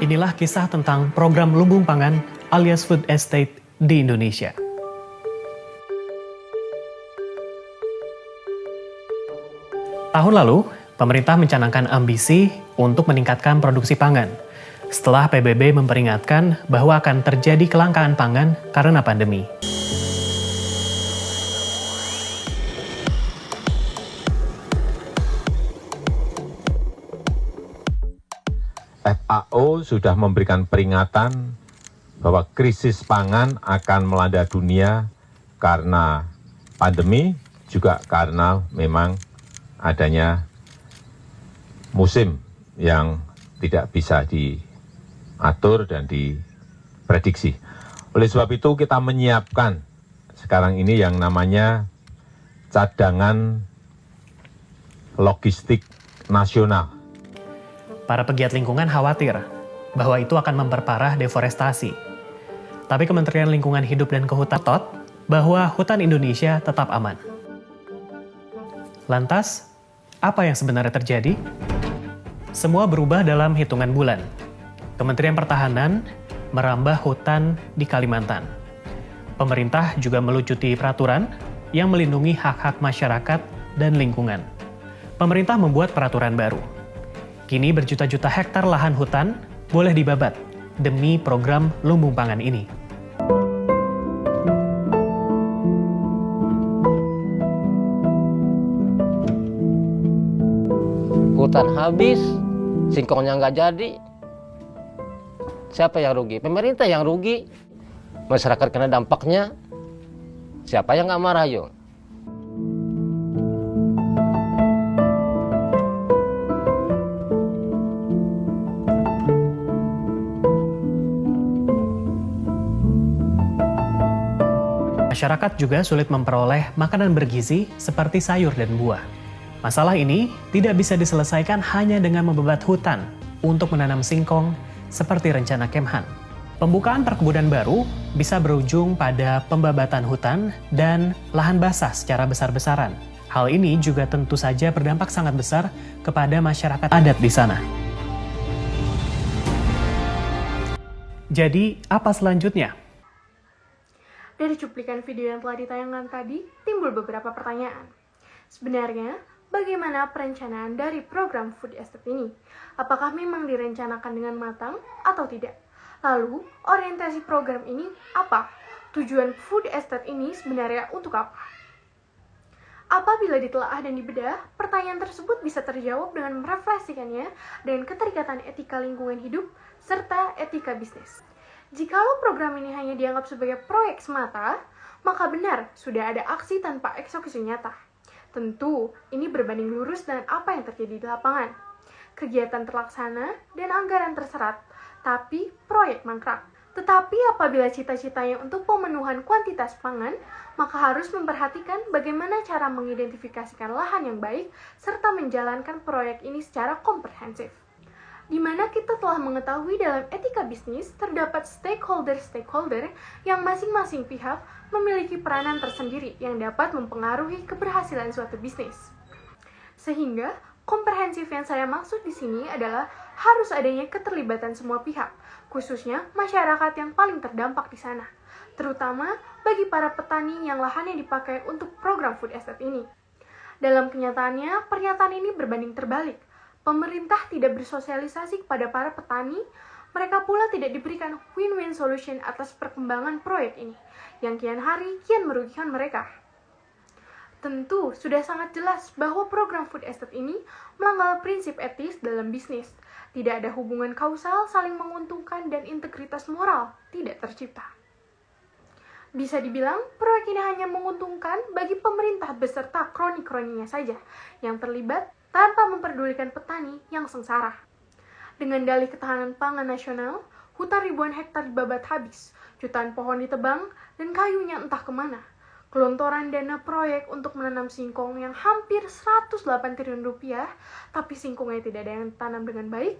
Inilah kisah tentang program lumbung pangan alias food estate di Indonesia. Tahun lalu, pemerintah mencanangkan ambisi untuk meningkatkan produksi pangan. Setelah PBB memperingatkan bahwa akan terjadi kelangkaan pangan karena pandemi. FAO sudah memberikan peringatan bahwa krisis pangan akan melanda dunia karena pandemi, juga karena memang adanya musim yang tidak bisa diatur dan diprediksi. Oleh sebab itu kita menyiapkan sekarang ini yang namanya cadangan logistik nasional. Para pegiat lingkungan khawatir bahwa itu akan memperparah deforestasi. Tapi Kementerian Lingkungan Hidup dan Kehutanan bahwa hutan Indonesia tetap aman. Lantas, apa yang sebenarnya terjadi? Semua berubah dalam hitungan bulan. Kementerian Pertahanan merambah hutan di Kalimantan. Pemerintah juga melucuti peraturan yang melindungi hak-hak masyarakat dan lingkungan. Pemerintah membuat peraturan baru. Kini berjuta-juta hektar lahan hutan boleh dibabat demi program lumbung pangan ini. Hutan habis, singkongnya nggak jadi. Siapa yang rugi? Pemerintah yang rugi. Masyarakat kena dampaknya. Siapa yang nggak marah, yuk? Masyarakat juga sulit memperoleh makanan bergizi seperti sayur dan buah. Masalah ini tidak bisa diselesaikan hanya dengan membabat hutan untuk menanam singkong seperti rencana Kemhan. Pembukaan perkebunan baru bisa berujung pada pembabatan hutan dan lahan basah secara besar-besaran. Hal ini juga tentu saja berdampak sangat besar kepada masyarakat adat di sana. Jadi, apa selanjutnya? Dari cuplikan video yang telah ditayangkan tadi, timbul beberapa pertanyaan. Sebenarnya, bagaimana perencanaan dari program food estate ini? Apakah memang direncanakan dengan matang atau tidak? Lalu, orientasi program ini apa? Tujuan food estate ini sebenarnya untuk apa? Apabila ditelaah dan dibedah, pertanyaan tersebut bisa terjawab dengan merefleksikannya dengan keterikatan etika lingkungan hidup serta etika bisnis. Jikalau program ini hanya dianggap sebagai proyek semata, maka benar sudah ada aksi tanpa eksekusi nyata. Tentu, ini berbanding lurus dengan apa yang terjadi di lapangan. Kegiatan terlaksana dan anggaran terserat, tapi proyek mangkrak. Tetapi apabila cita-citanya untuk pemenuhan kuantitas pangan, maka harus memperhatikan bagaimana cara mengidentifikasikan lahan yang baik serta menjalankan proyek ini secara komprehensif. Di mana kita telah mengetahui dalam etika bisnis terdapat stakeholder yang masing-masing pihak memiliki peranan tersendiri yang dapat mempengaruhi keberhasilan suatu bisnis. Sehingga komprehensif yang saya maksud di sini adalah harus adanya keterlibatan semua pihak, khususnya masyarakat yang paling terdampak di sana, terutama bagi para petani yang lahannya dipakai untuk program food estate ini. Dalam kenyataannya, pernyataan ini berbanding terbalik. Pemerintah tidak bersosialisasi kepada para petani, mereka pula tidak diberikan win-win solution atas perkembangan proyek ini, yang kian hari kian merugikan mereka. Tentu, sudah sangat jelas bahwa program food estate ini melanggar prinsip etis dalam bisnis. Tidak ada hubungan kausal, saling menguntungkan, dan integritas moral tidak tercipta. Bisa dibilang, proyek ini hanya menguntungkan bagi pemerintah beserta kroni-kroninya saja yang terlibat tanpa memperdulikan petani yang sengsara. Dengan dalih ketahanan pangan nasional, hutan ribuan hektar dibabat habis, jutaan pohon ditebang, dan kayunya entah kemana. Gelontoran dana proyek untuk menanam singkong yang hampir 108 triliun rupiah, tapi singkongnya tidak ada yang tanam dengan baik,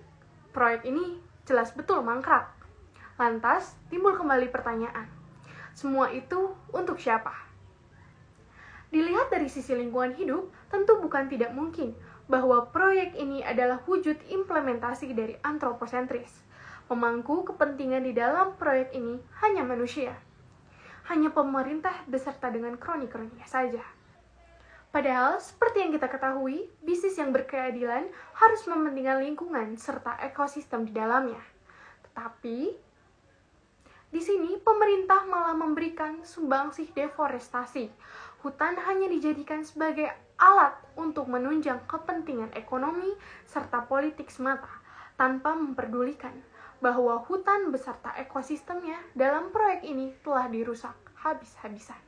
proyek ini jelas betul mangkrak. Lantas, timbul kembali pertanyaan, semua itu untuk siapa? Dilihat dari sisi lingkungan hidup, tentu bukan tidak mungkin bahwa proyek ini adalah wujud implementasi dari antroposentris. Pemangku kepentingan di dalam proyek ini hanya manusia. Hanya pemerintah beserta dengan kroni-kroninya saja. Padahal, seperti yang kita ketahui, bisnis yang berkeadilan harus mementingkan lingkungan serta ekosistem di dalamnya. Tetapi, di sini pemerintah malah memberikan sumbangsih deforestasi. Hutan hanya dijadikan sebagai alat untuk menunjang kepentingan ekonomi serta politik semata, tanpa memperdulikan bahwa hutan beserta ekosistemnya dalam proyek ini telah dirusak habis-habisan.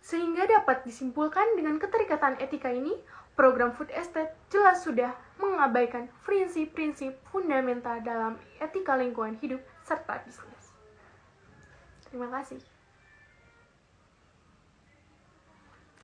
Sehingga dapat disimpulkan dengan keterikatan etika ini, program food estate jelas sudah mengabaikan prinsip-prinsip fundamental dalam etika lingkungan hidup serta bisnis. Terima kasih.